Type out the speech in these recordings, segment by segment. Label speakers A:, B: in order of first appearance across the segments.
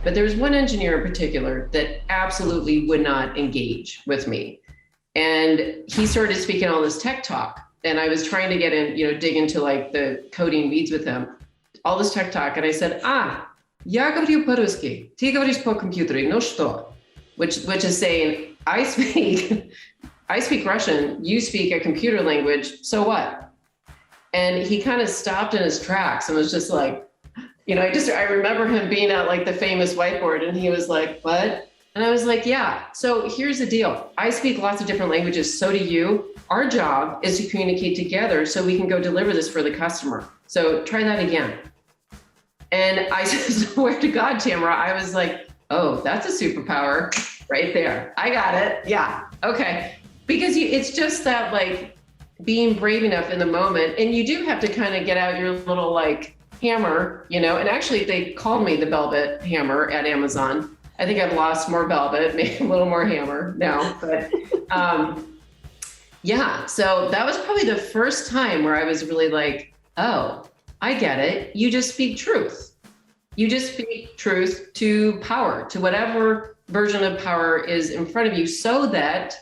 A: But there was one engineer in particular that absolutely would not engage with me. And he started speaking all this tech talk. And I was trying to get in, dig into like the coding weeds with him, all this tech talk. And I said, я говорю по-русски, ты говоришь по-компьютеру, ну что? Which is saying, I speak Russian, you speak a computer language, so what? And he kind of stopped in his tracks and was just like, I remember him being at like the famous whiteboard and he was like, what? And I was like, yeah, so here's the deal. I speak lots of different languages, so do you. Our job is to communicate together so we can go deliver this for the customer. So try that again. And I swear to God, Tamara, I was like, oh, that's a superpower right there. I got it. Yeah. Okay. Because it's just that like being brave enough in the moment. And you do have to kind of get out your little like hammer, and actually they called me the Velvet Hammer at Amazon. I think I've lost more velvet, maybe a little more hammer now, but yeah. So that was probably the first time where I was really like, oh, I get it. You just speak truth. You just speak truth to power, to whatever version of power is in front of you, so that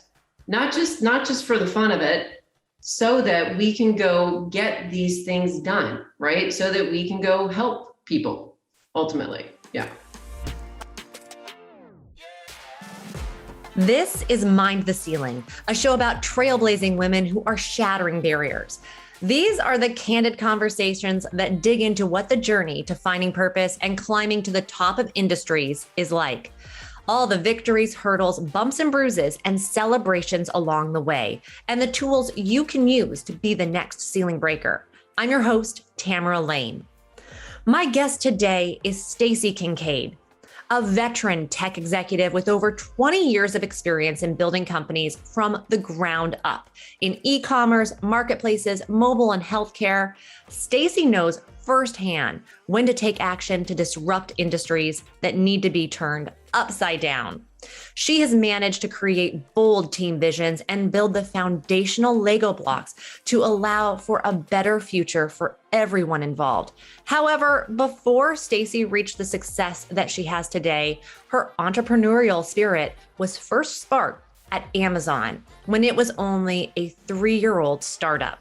A: not just for the fun of it, so that we can go get these things done, right? So that we can go help people ultimately. Yeah.
B: This is Mind the Ceiling, a show about trailblazing women who are shattering barriers. These are the candid conversations that dig into what the journey to finding purpose and climbing to the top of industries is like. All the victories, hurdles, bumps and bruises, and celebrations along the way, and the tools you can use to be the next ceiling breaker. I'm your host, Tamara Lane. My guest today is Stacey Kinkead, a veteran tech executive with over 20 years of experience in building companies from the ground up in e-commerce, marketplaces, mobile, and healthcare. Stacey knows firsthand when to take action to disrupt industries that need to be turned upside down. She has managed to create bold team visions and build the foundational Lego blocks to allow for a better future for everyone involved. However, before Stacey reached the success that she has today, her entrepreneurial spirit was first sparked at Amazon when it was only a 3-year-old startup.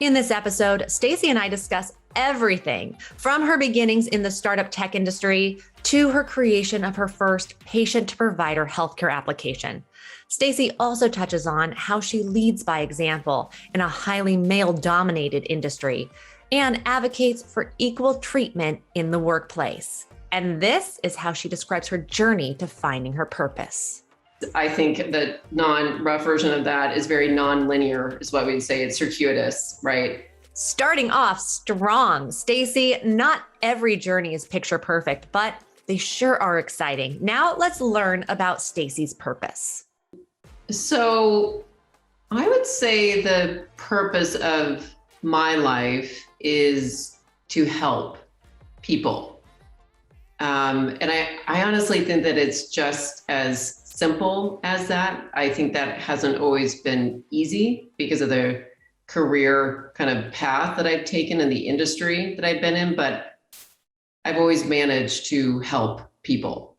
B: In this episode, Stacey and I discuss everything from her beginnings in the startup tech industry to her creation of her first patient-to-provider healthcare application. Stacey also touches on how she leads by example in a highly male-dominated industry and advocates for equal treatment in the workplace. And this is how she describes her journey to finding her purpose.
A: I think the non-rough version of that is very non-linear, is what we'd say. It's circuitous, right?
B: Starting off strong, Stacey, not every journey is picture perfect, but they sure are exciting. Now let's learn about Stacey's purpose.
A: So I would say the purpose of my life is to help people. And I honestly think that it's just as simple as that. I think that hasn't always been easy because of the career kind of path that I've taken in the industry that I've been in, but I've always managed to help people.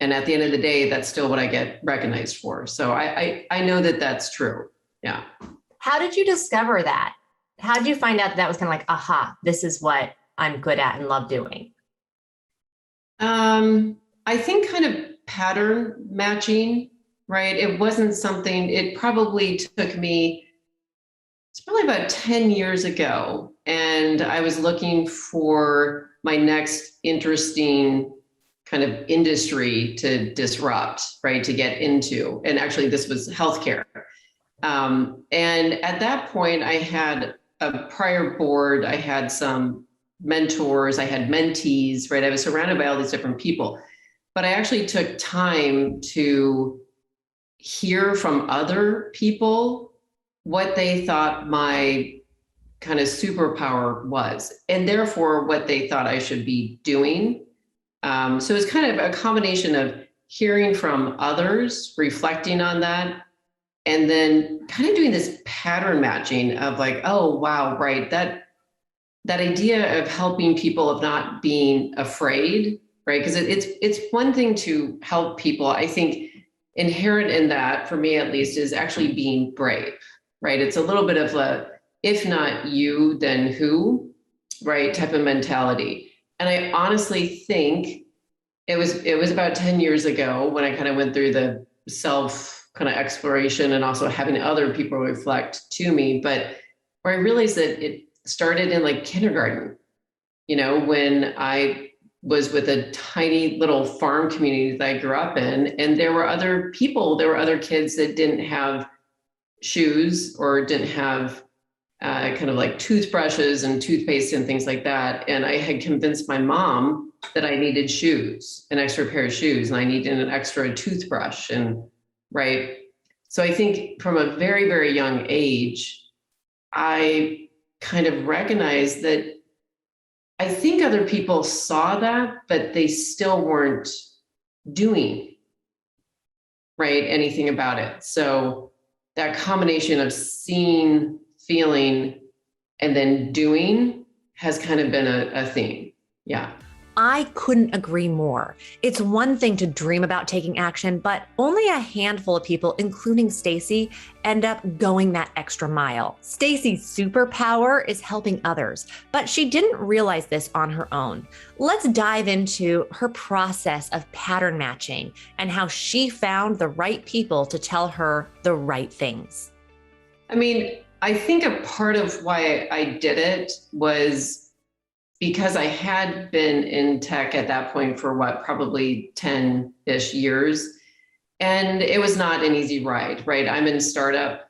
A: And at the end of the day, that's still what I get recognized for. So I know that that's true. Yeah.
C: How did you discover that? How did you find out that was kind of like, aha, this is what I'm good at and love doing?
A: I think kind of pattern matching, right? It wasn't something, it probably took me, it's probably about 10 years ago. And I was looking for my next interesting kind of industry to disrupt, right? To get into. And actually this was healthcare. And at that point I had a prior board, I had some mentors, I had mentees, right? I was surrounded by all these different people, but I actually took time to hear from other people what they thought my kind of superpower was, and therefore what they thought I should be doing. So it's kind of a combination of hearing from others, reflecting on that, and then kind of doing this pattern matching of like, oh, wow, right, that idea of helping people, of not being afraid right? Because it's one thing to help people. I think inherent in that, for me at least, is actually being brave, right? It's a little bit of a, if not you, then who, right, type of mentality. And I honestly think it was about 10 years ago when I kind of went through the self kind of exploration and also having other people reflect to me, but where I realized that it started in like kindergarten, when I was with a tiny little farm community that I grew up in, and there were other kids that didn't have shoes or didn't have kind of like toothbrushes and toothpaste and things like that. And I had convinced my mom that I needed shoes, an extra pair of shoes, and I needed an extra toothbrush. And right. So I think from a very, very young age, I kind of recognized that I think other people saw that, but they still weren't doing anything about it. So that combination of seeing, feeling, and then doing has kind of been a theme. Yeah.
B: I couldn't agree more. It's one thing to dream about taking action, but only a handful of people, including Stacey, end up going that extra mile. Stacey's superpower is helping others, but she didn't realize this on her own. Let's dive into her process of pattern matching and how she found the right people to tell her the right things.
A: I mean, I think a part of why I did it was because I had been in tech at that point for probably 10-ish years. And it was not an easy ride, right? I'm in startup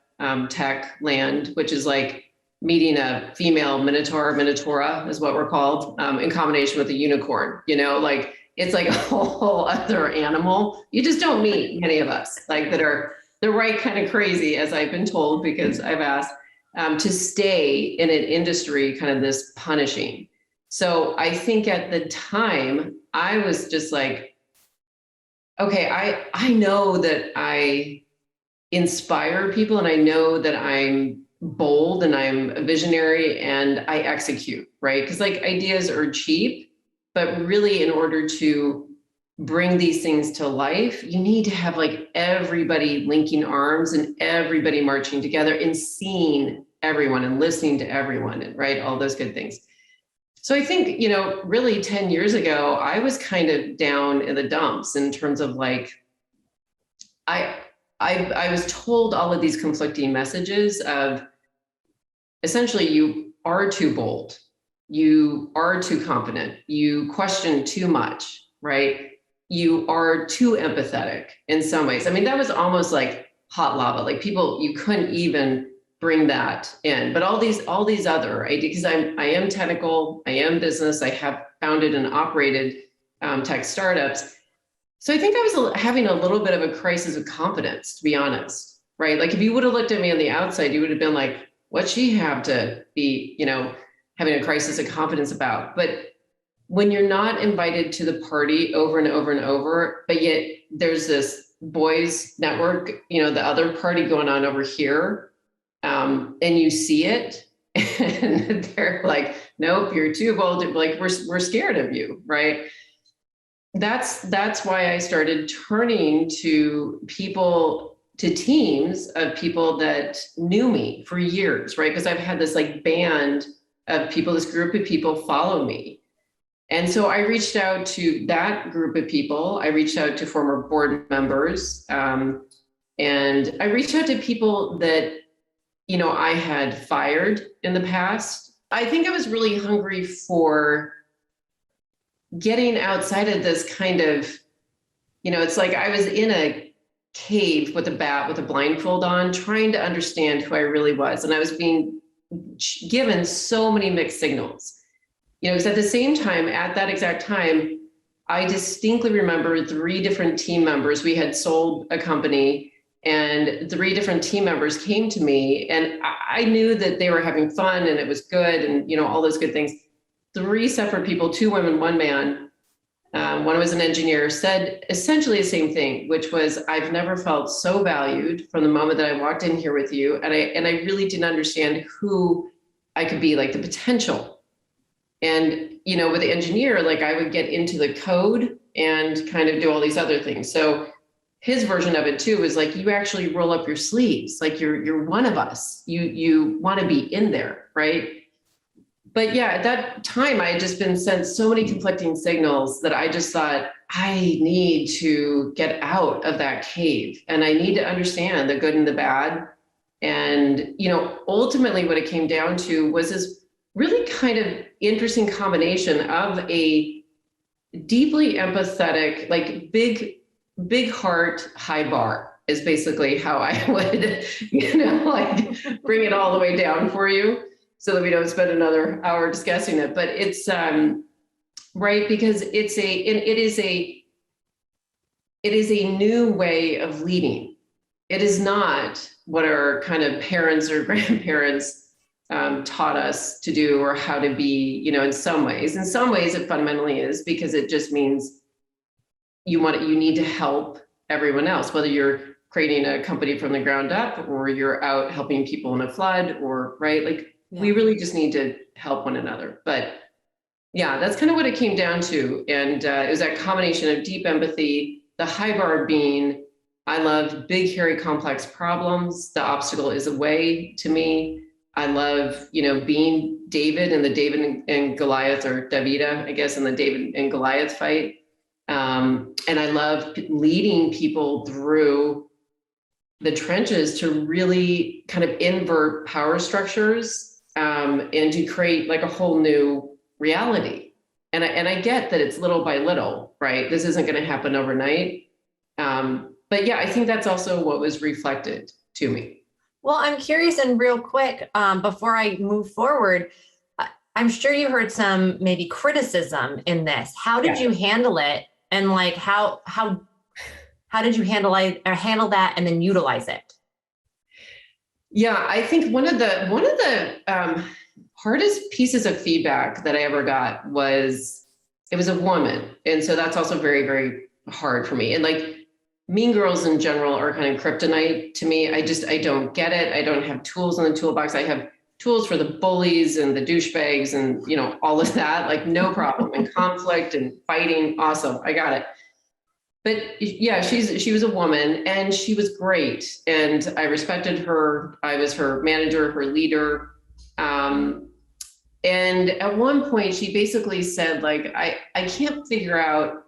A: tech land, which is like meeting a female Minotaura is what we're called, in combination with a unicorn, like it's like a whole other animal. You just don't meet many of us like that are the right kind of crazy, as I've been told, because I've asked to stay in an industry kind of this punishing. So I think at the time I was just like, okay, I know that I inspire people and I know that I'm bold and I'm a visionary and I execute, right? Because like ideas are cheap, but really in order to bring these things to life, you need to have like everybody linking arms and everybody marching together and seeing everyone and listening to everyone and right, all those good things. So I think, really 10 years ago, I was kind of down in the dumps in terms of like, I was told all of these conflicting messages of essentially you are too bold, you are too confident, you question too much, right? You are too empathetic in some ways. I mean, that was almost like hot lava, like people, you couldn't even bring that in, but all these other, right? Because I am technical, I am business, I have founded and operated tech startups. So I think I was having a little bit of a crisis of confidence, to be honest, right? Like if you would have looked at me on the outside, you would have been like, what's she have to be, having a crisis of confidence about? But when you're not invited to the party over and over and over, but yet there's this boys network, the other party going on over here, and you see it and they're like, nope, you're too bold. Like we're scared of you, right? That's why I started turning to people, to teams of people that knew me for years, right? Because I've had this like band of people, this group of people follow me. And so I reached out to that group of people. I reached out to former board members, and I reached out to people that I had fired in the past. I think I was really hungry for getting outside of this kind of, it's like I was in a cave with a blindfold on, trying to understand who I really was. And I was being given so many mixed signals, because at the same time, at that exact time, I distinctly remember 3 different team members. We had sold a company and 3 different team members came to me and I knew that they were having fun and it was good and, all those good things. 3 separate people, 2 women, 1 man, one was an engineer, said essentially the same thing, which was, I've never felt so valued from the moment that I walked in here with you. And I really didn't understand who I could be, like the potential. And with the engineer, like I would get into the code and kind of do all these other things. So his version of it too was like, you actually roll up your sleeves, like you're one of us. You want to be in there, right? But yeah, at that time, I had just been sent so many conflicting signals that I just thought, I need to get out of that cave and I need to understand the good and the bad. And, ultimately what it came down to was this really kind of interesting combination of a deeply empathetic, like big heart, high bar is basically how I would, like bring it all the way down for you so that we don't spend another hour discussing it. But it's right, because it is a new way of leading. It is not what our kind of parents or grandparents taught us to do or how to be, in some ways. In some ways, it fundamentally is, because it just means you need to help everyone else, whether you're creating a company from the ground up or you're out helping people in a flood or, right? Like, we really just need to help one another. But yeah, that's kind of what it came down to. And it was that combination of deep empathy, the high bar being, I love big, hairy, complex problems. The obstacle is a way to me. I love, being David in the David and Goliath, or Davida, I guess, in the David and Goliath fight. And I love leading people through the trenches to really kind of invert power structures and to create like a whole new reality. And I get that it's little by little, right? This isn't going to happen overnight. But yeah, I think that's also what was reflected to me.
C: Well, I'm curious, and real quick, before I move forward, I'm sure you heard some maybe criticism in this. How did you handle it? And like, how did you handle that and then utilize it?
A: Yeah, I think one of the hardest pieces of feedback that I ever got was, it was a woman. And so that's also very, very hard for me. And like, mean girls in general are kind of kryptonite to me. I don't get it. I don't have tools in the toolbox. I have tools for the bullies and the douchebags and, all of that, like no problem. And conflict and fighting. Awesome. I got it. But yeah, she was a woman and she was great. And I respected her. I was her manager, her leader. And at one point she basically said, like, I can't figure out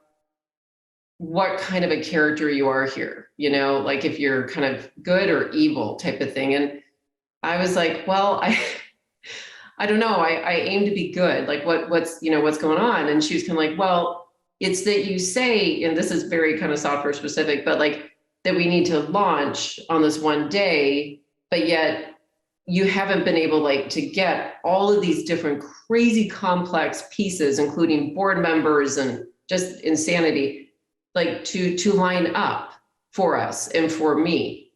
A: what kind of a character you are here, like if you're kind of good or evil type of thing. And I was like, well, I don't know. I aim to be good. Like what's going on? And she was kind of like, well, it's that you say, and this is very kind of software specific, but like that we need to launch on this one day, but yet you haven't been able like to get all of these different crazy complex pieces, including board members and just insanity, like to line up for us and for me.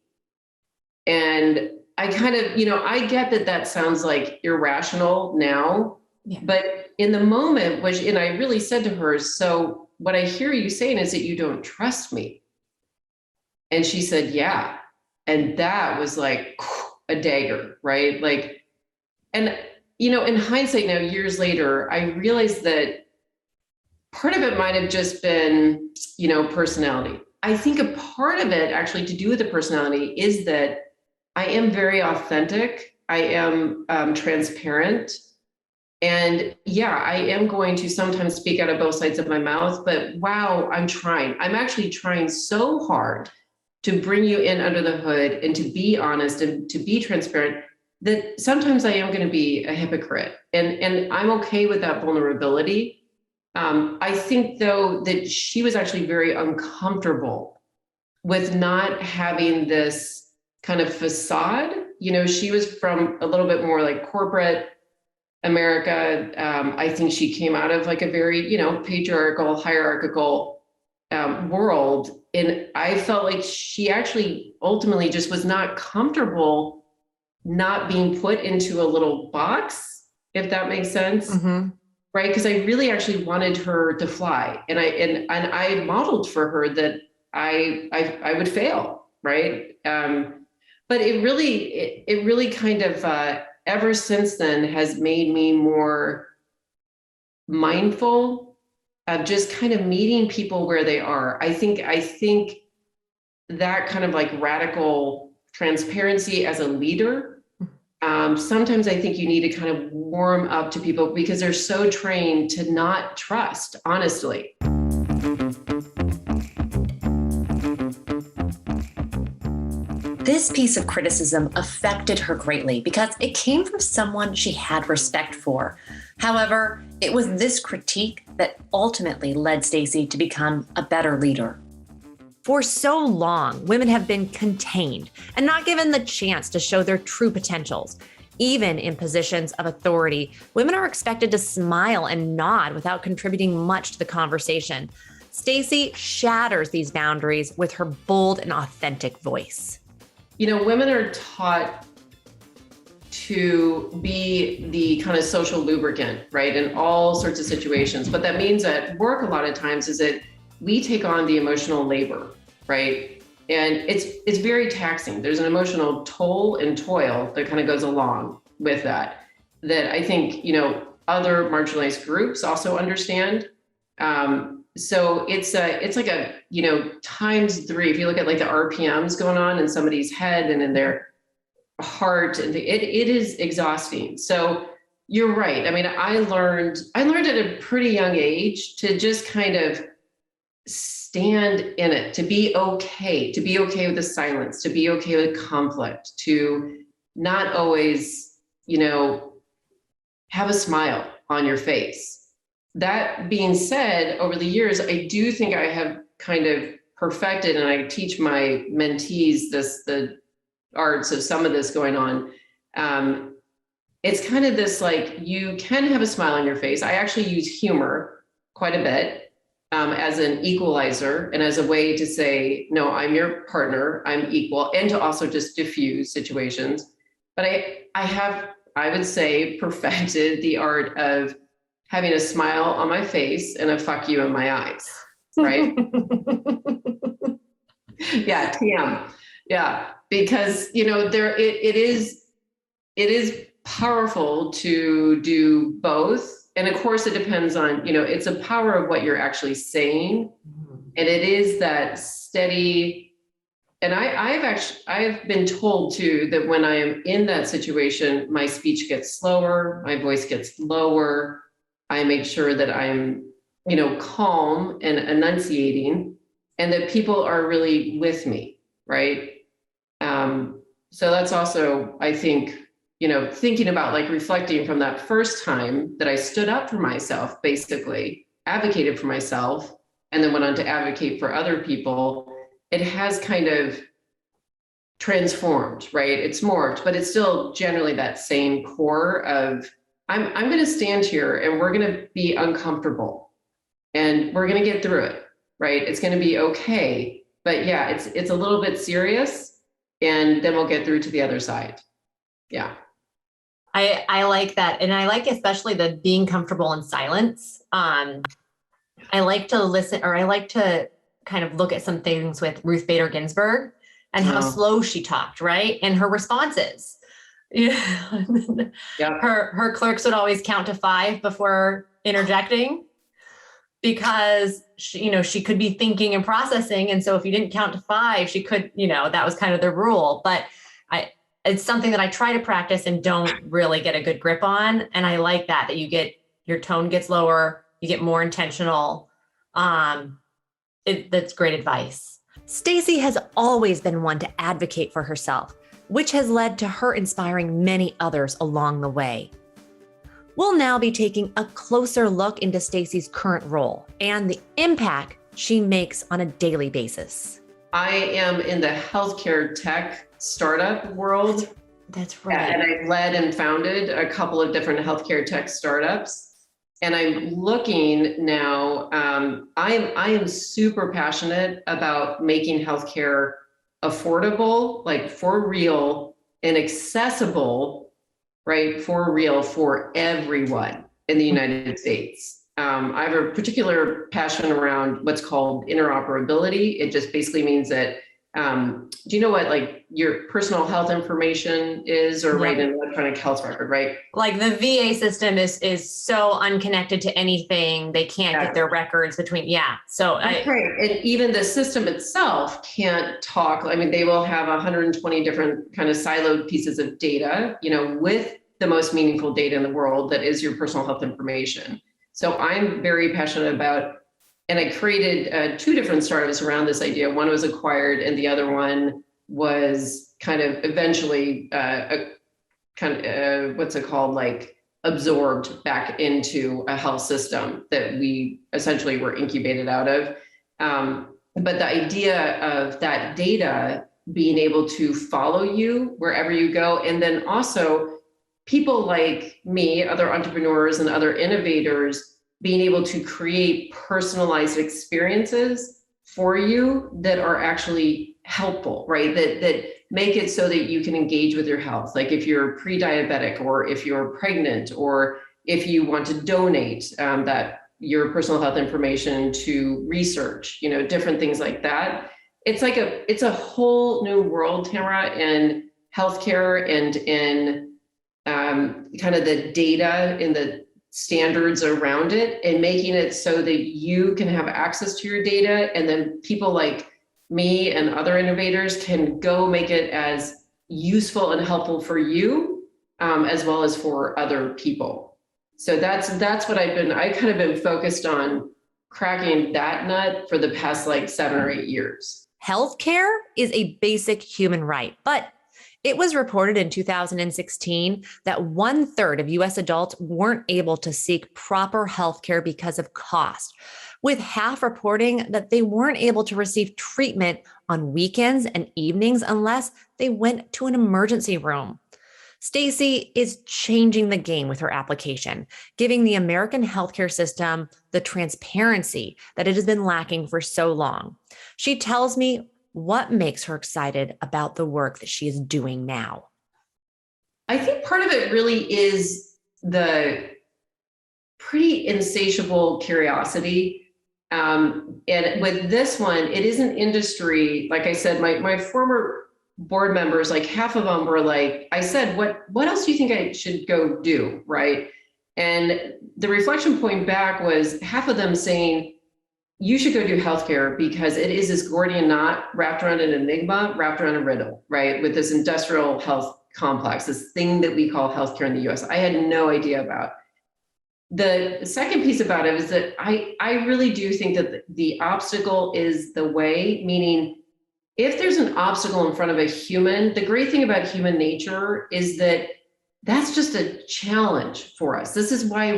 A: And I kind of, I get that sounds like irrational now, but in the moment, and I really said to her, so what I hear you saying is that you don't trust me. And she said, yeah. And that was like a dagger, right? Like, and, in hindsight now, years later, I realized that part of it might've just been, personality. I think a part of it actually to do with the personality is that I am very authentic. I am transparent. And yeah, I am going to sometimes speak out of both sides of my mouth, but wow, I'm trying. I'm actually trying so hard to bring you in under the hood and to be honest and to be transparent that sometimes I am going to be a hypocrite. And I'm okay with that vulnerability. I think though that she was actually very uncomfortable with not having this kind of facade. She was from a little bit more like corporate America. I think she came out of like a very, patriarchal, hierarchical world. And I felt like she actually ultimately just was not comfortable not being put into a little box, if that makes sense.
C: Mm-hmm.
A: Right. Because I really actually wanted her to fly. And I modeled for her that I would fail. Right. But it really kind of, ever since then has made me more mindful of just kind of meeting people where they are. I think that kind of like radical transparency as a leader. Sometimes I think you need to kind of warm up to people because they're so trained to not trust, honestly.
D: This piece of criticism affected her greatly because it came from someone she had respect for. However, it was this critique that ultimately led Stacey to become a better leader.
B: For so long, women have been contained and not given the chance to show their true potentials. Even in positions of authority, women are expected to smile and nod without contributing much to the conversation. Stacey shatters these boundaries with her bold and authentic voice.
A: You know, women are taught to be the kind of social lubricant, right, in all sorts of situations. But that means at work a lot of times is that we take on the emotional labor, right? And it's very taxing. There's an emotional toll and toil that kind of goes along with that I think, you know, other marginalized groups also understand. So it's like a, you know, times 3. If you look at like the RPMs going on in somebody's head and in their heart, and it is exhausting. So you're right. I mean, I learned at a pretty young age to just kind of stand in it, to be okay with the silence, to be okay with conflict, to not always, you know, have a smile on your face. That being said, over the years, I do think I have kind of perfected, and I teach my mentees the arts of some of this going on. It's kind of this, like, you can have a smile on your face. I actually use humor quite a bit as an equalizer and as a way to say, no, I'm your partner, I'm equal, and to also just diffuse situations. But I would say, perfected the art of having a smile on my face and a fuck you in my eyes, right? Yeah, TM. Yeah, because, you know, it is powerful to do both. And of course it depends on, you know, it's a power of what you're actually saying. And it is that steady. And I've been told too, that when I am in that situation, my speech gets slower, my voice gets lower. I make sure that I'm, you know, calm and enunciating, and that people are really with me, right? So that's also, I think, you know, thinking about, like, reflecting from that first time that I stood up for myself, basically advocated for myself, and then went on to advocate for other people. It has kind of transformed, right? It's morphed, but it's still generally that same core of, I'm going to stand here and we're going to be uncomfortable and we're going to get through it, right? It's going to be okay. But yeah, it's a little bit serious, and then we'll get through to the other side. Yeah.
C: I like that. And I like especially the being comfortable in silence. I like to listen, or I like to kind of look at some things with Ruth Bader Ginsburg and how slow she talked, right? And her responses. Yeah. Yep. Her clerks would always count to 5 before interjecting, because she, you know, she could be thinking and processing. And so if you didn't count to 5, she could, you know, that was kind of the rule. But it's something that I try to practice and don't really get a good grip on. And I like that you get, your tone gets lower, you get more intentional. That's great advice.
B: Stacey has always been one to advocate for herself, which has led to her inspiring many others along the way. We'll now be taking a closer look into Stacey's current role and the impact she makes on a daily basis.
A: I am in the healthcare tech startup world.
C: That's right.
A: And I've led and founded a couple of different healthcare tech startups. And I'm looking now, I am super passionate about making healthcare affordable, like for real, and accessible, right, for real, for everyone in the United States. I have a particular passion around what's called interoperability. It just basically means that do you know what like your personal health information is, or
C: Yeah.
A: right, an electronic health record, right?
C: Like the VA system is so unconnected to anything. They can't get their
A: Exactly.
C: records between. Yeah. So
A: That's right. And even the system itself can't talk. I mean, they will have 120 different kind of siloed pieces of data, with the most meaningful data in the world that is your personal health information. So I'm very passionate about, and I created 2 different startups around this idea. One was acquired and the other one was kind of eventually what's it called? Like absorbed back into a health system that we essentially were incubated out of. But the idea of that data being able to follow you wherever you go, and then also people like me, other entrepreneurs and other innovators, being able to create personalized experiences for you that are actually helpful, right? That make it so that you can engage with your health. Like if you're pre-diabetic, or if you're pregnant, or if you want to donate that your personal health information to research, different things like that. It's a whole new world, Tamara, in healthcare and in kind of the data and the standards around it, and making it so that you can have access to your data, and then people like me and other innovators can go make it as useful and helpful for you, as well as for other people. So that's what I kind of been focused on cracking that nut for the past like 7 or 8 years.
B: Healthcare is a basic human right, but it was reported in 2016 that 1/3 of US adults weren't able to seek proper healthcare because of cost, with half reporting that they weren't able to receive treatment on weekends and evenings unless they went to an emergency room. Stacey is changing the game with her application, giving the American healthcare system the transparency that it has been lacking for so long. She tells me what makes her excited about the work that she is doing now.
A: I think part of it really is the pretty insatiable curiosity. And with this one, it is an industry, like I said, my former board members, like half of them were like, I said, what else do you think I should go do, right? And the reflection point back was half of them saying, you should go do healthcare because it is this Gordian knot wrapped around an enigma, wrapped around a riddle, right? With this industrial health complex, this thing that we call healthcare in the US, I had no idea about. The second piece about it is that I really do think that the obstacle is the way, meaning if there's an obstacle in front of a human, the great thing about human nature is that that's just a challenge for us. This is why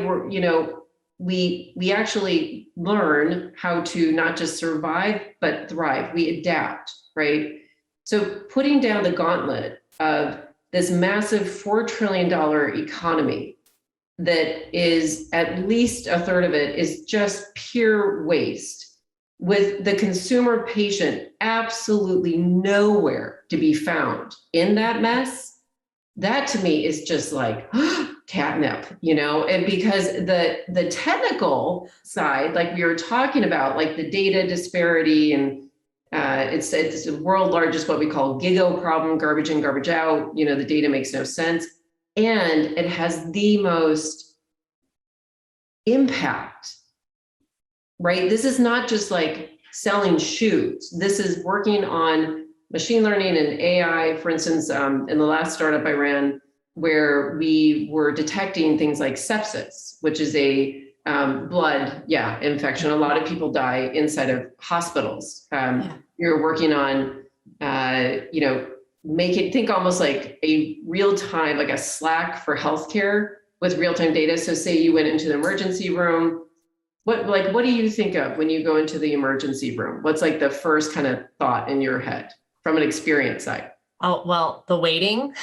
A: we actually learn how to not just survive, but thrive. We adapt, right? So putting down the gauntlet of this massive $4 trillion economy that is at least 1/3 of it is just pure waste, with the consumer patient absolutely nowhere to be found in that mess, that to me is just like catnip, and because the technical side, like we were talking about, like the data disparity, and it's the world largest, what we call GIGO problem, garbage in, garbage out, the data makes no sense. And it has the most impact, right? This is not just like selling shoes. This is working on machine learning and AI. For instance, in the last startup I ran, where we were detecting things like sepsis, which is a blood infection. A lot of people die inside of hospitals. You're working on, make it think almost like a real time, like a Slack for healthcare with real-time data. So say you went into the emergency room, what do you think of when you go into the emergency room? What's like the first kind of thought in your head from an experience side?
C: Oh, well, the waiting.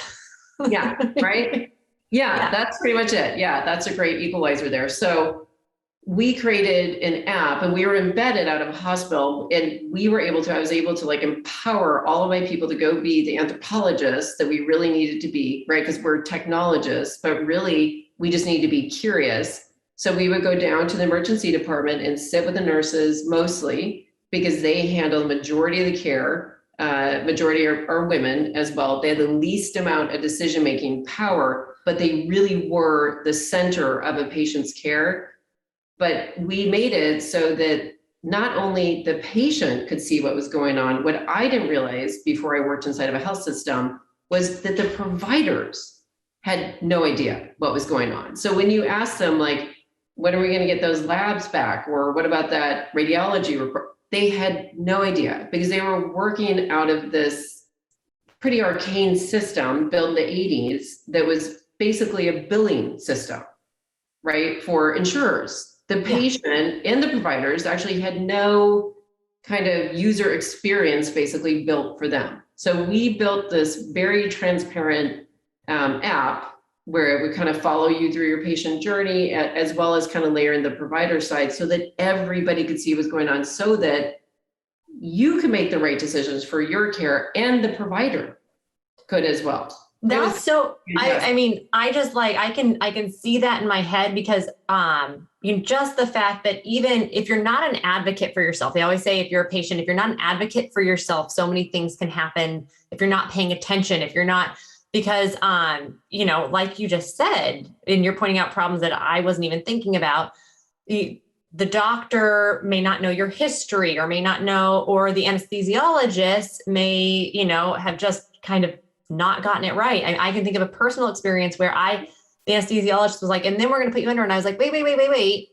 A: Yeah, right? Yeah, that's pretty much it. Yeah, that's a great equalizer there. So we created an app and we were embedded out of a hospital, and I was able to like empower all of my people to go be the anthropologists that we really needed to be, right? Because we're technologists, but really we just need to be curious. So we would go down to the emergency department and sit with the nurses mostly, because they handle the majority of the care. majority are women as well. They had the least amount of decision-making power, but they really were the center of a patient's care. But we made it so that not only the patient could see what was going on, what I didn't realize before I worked inside of a health system was that the providers had no idea what was going on. So when you ask them, like, when are we going to get those labs back? Or what about that radiology report? They had no idea because they were working out of this pretty arcane system built in the 80s that was basically a billing system, right, for insurers. The patient and the providers actually had no kind of user experience basically built for them. So we built this very transparent app where it would kind of follow you through your patient journey, as well as kind of layer in the provider side so that everybody could see what's going on, so that you can make the right decisions for your care and the provider could as well.
C: That's so, I mean, I just like, I can see that in my head because, just the fact that even if you're not an advocate for yourself, they always say if you're a patient, if you're not an advocate for yourself, so many things can happen if you're not paying attention, if you're not, because, like you just said, and you're pointing out problems that I wasn't even thinking about, the doctor may not know your history or may not know, or the anesthesiologist may, have just kind of not gotten it right. I can think of a personal experience where the anesthesiologist was like, and then we're going to put you under. And I was like, wait.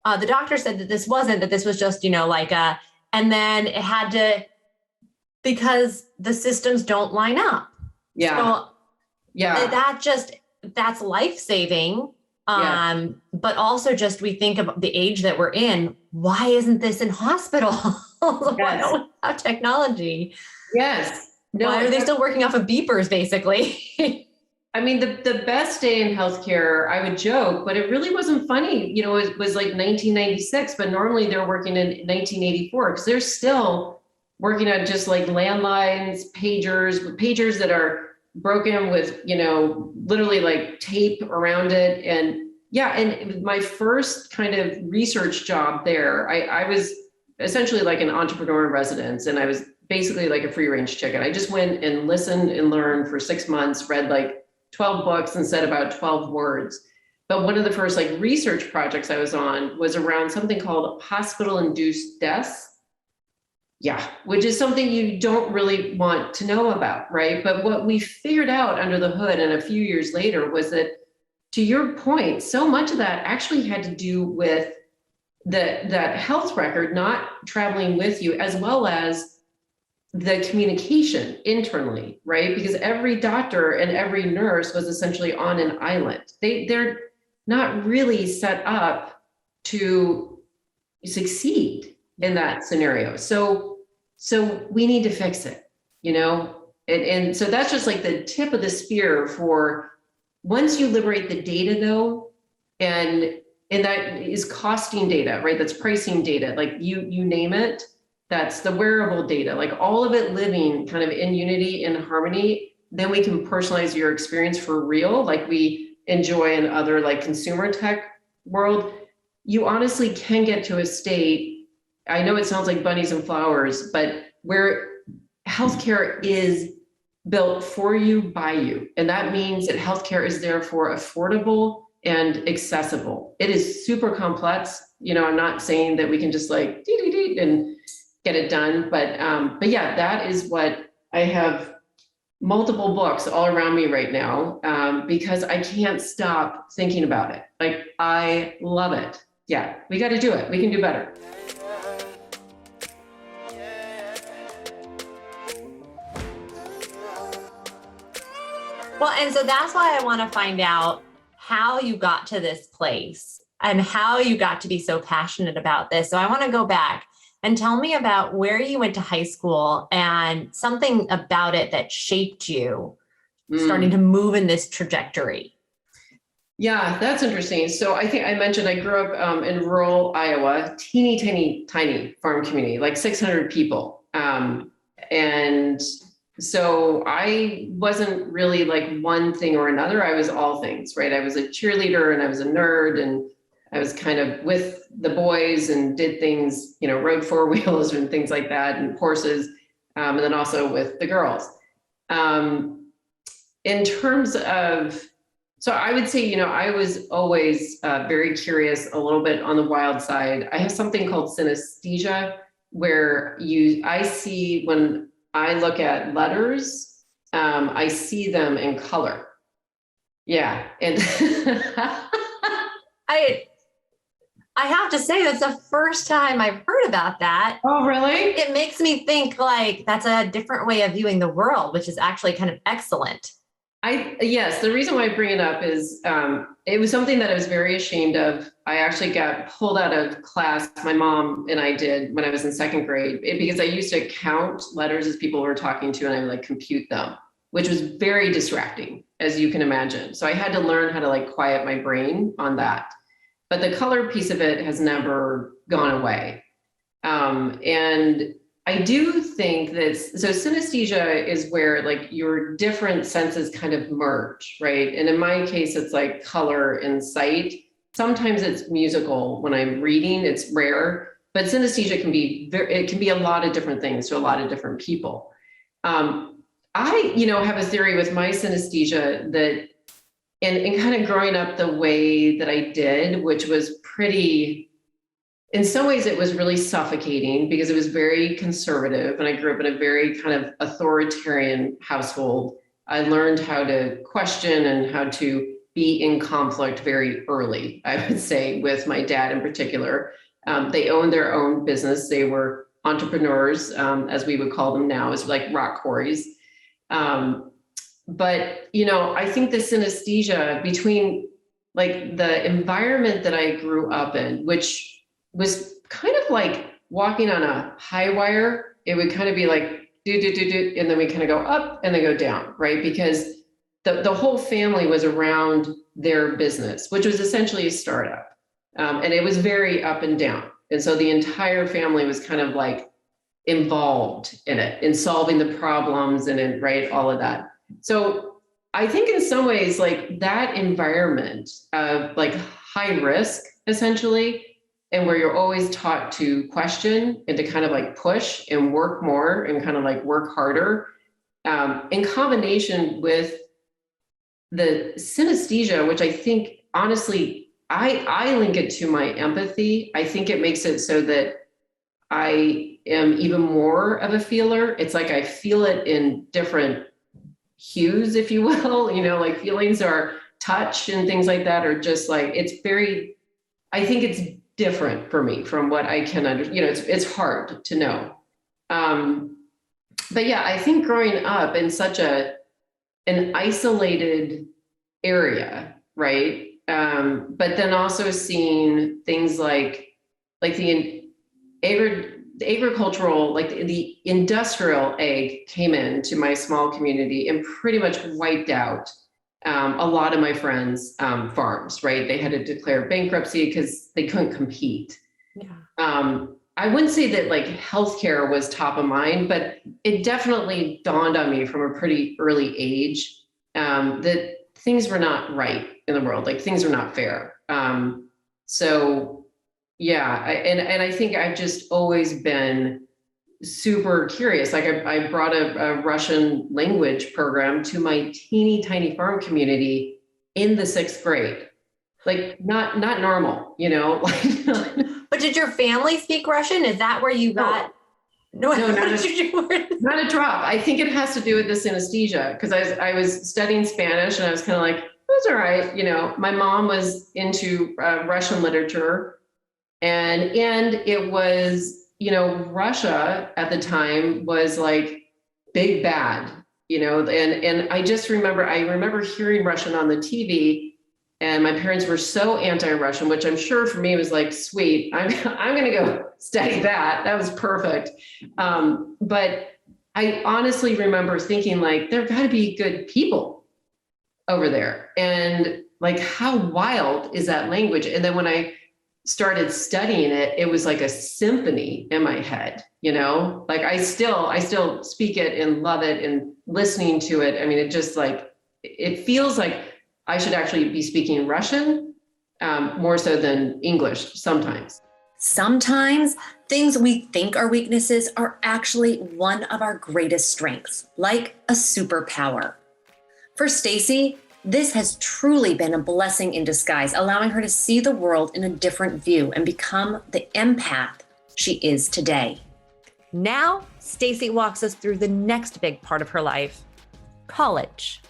C: The doctor said that this was just, and then it had to, because the systems don't line up.
A: Yeah.
C: So that's life-saving. But also just, we think about the age that we're in. Why isn't this in hospitals? Why don't we have technology?
A: Yes. No,
C: why are they still working off of beepers, basically?
A: I mean, the best day in healthcare, I would joke, but it really wasn't funny. It was like 1996, but normally they're working in 1984 because they're still working on just like landlines, pagers that are broken with, literally like tape around it. And and my first kind of research job there, I was essentially like an entrepreneur in residence, and I was basically like a free range chicken. I just went and listened and learned for 6 months, read like 12 books and said about 12 words. But one of the first like research projects I was on was around something called hospital-induced deaths. Yeah, which is something you don't really want to know about, right? But what we figured out under the hood and a few years later was that, to your point, so much of that actually had to do with that health record not traveling with you, as well as the communication internally, right? Because every doctor and every nurse was essentially on an island. They're not really set up to succeed in that scenario. So we need to fix it, and so that's just like the tip of the spear for once you liberate the data though, and that is costing data, right? That's pricing data, like you name it. That's the wearable data, like all of it living kind of in unity and harmony. Then we can personalize your experience for real, like we enjoy in other like consumer tech world. You honestly can get to a state, I know it sounds like bunnies and flowers, but where healthcare is built for you, by you. And that means that healthcare is therefore affordable and accessible. It is super complex. I'm not saying that we can just like and get it done. But yeah, that is what I have multiple books all around me right now because I can't stop thinking about it. Like, I love it. Yeah, we got to do it. We can do better.
C: Well, and so that's why I want to find out how you got to this place and how you got to be so passionate about this. So I want to go back and tell me about where you went to high school and something about it that shaped you starting to move in this trajectory.
A: Yeah, that's interesting. So I think I mentioned I grew up in rural Iowa, tiny farm community, like 600 people. And so I wasn't really like one thing or another. I was all things, right? I was a cheerleader and I was a nerd and I was kind of with the boys and did things, rode four wheels and things like that and horses. and then also with the girls. In terms of, so I would say, I was always very curious, a little bit on the wild side. I have something called synesthesia, where I see, when I look at letters, I see them in color. Yeah. And
C: I have to say, that's the first time I've heard about that.
A: Oh, really?
C: It makes me think like that's a different way of viewing the world, which is actually kind of excellent.
A: Yes, the reason why I bring it up is it was something that I was very ashamed of. I actually got pulled out of class, my mom and I did, when I was in second grade, because I used to count letters as people were talking to, and I would like compute them, which was very distracting, as you can imagine. So I had to learn how to like quiet my brain on that. But the color piece of it has never gone away. And I do think that, so synesthesia is where like your different senses kind of merge, right? And in my case, it's like color and sight. Sometimes it's musical when I'm reading, it's rare, but synesthesia can be it can be a lot of different things to a lot of different people. I, have a theory with my synesthesia that, and kind of growing up the way that I did, which was pretty, in some ways it was really suffocating because it was very conservative, and I grew up in a very kind of authoritarian household. I learned how to question and how to be in conflict very early, I would say, with my dad in particular. They owned their own business. They were entrepreneurs, as we would call them now, as like rock quarries. But, I think the synesthesia between like the environment that I grew up in, which was kind of like walking on a high wire, it would kind of be like, do, and then we kind of go up and then go down, right? Because the whole family was around their business, which was essentially a startup. And it was very up and down. And so the entire family was kind of like involved in it, in solving the problems and in, right, all of that. So I think in some ways, like that environment of like high risk, essentially, and where you're always taught to question and to kind of like push and work more and kind of like work harder, in combination with the synesthesia, which I think, honestly, I link it to my empathy. I think it makes it so that I am even more of a feeler. It's like I feel it in different hues, if you will, like feelings are touch and things like that are just like, it's very, I think it's different for me from what I can understand. It's hard to know. But yeah, I think growing up in such an isolated area, right? But then also seeing things like the agricultural, like the industrial egg came into my small community and pretty much wiped out a lot of my friends' farms, right? They had to declare bankruptcy because they couldn't compete. Yeah. I wouldn't say that like healthcare was top of mind, but it definitely dawned on me from a pretty early age that things were not right in the world, like things were not fair. So yeah, and I think I've just always been super curious. Like I brought a Russian language program to my teeny tiny farm community in the 6th grade. Like not normal,
C: But did your family speak Russian? Is that where you got? No,
A: not a drop. I think it has to do with the synesthesia, because I was studying Spanish and I was kind of like, it was all right. My mom was into Russian literature, and it was, Russia at the time was like big bad, and I just remember hearing Russian on the TV. And my parents were so anti-Russian, which I'm sure for me was like, sweet, I'm going to go study that. That was perfect. But I honestly remember thinking like, there got to be good people over there. And like, how wild is that language? And then when I started studying it, it was like a symphony in my head, like I still speak it and love it and listening to it. I mean, it just like, it feels like I should actually be speaking Russian more so than English sometimes.
D: Sometimes things we think are weaknesses are actually one of our greatest strengths, like a superpower. For Stacey, this has truly been a blessing in disguise, allowing her to see the world in a different view and become the empath she is today.
B: Now, Stacey walks us through the next big part of her life, college.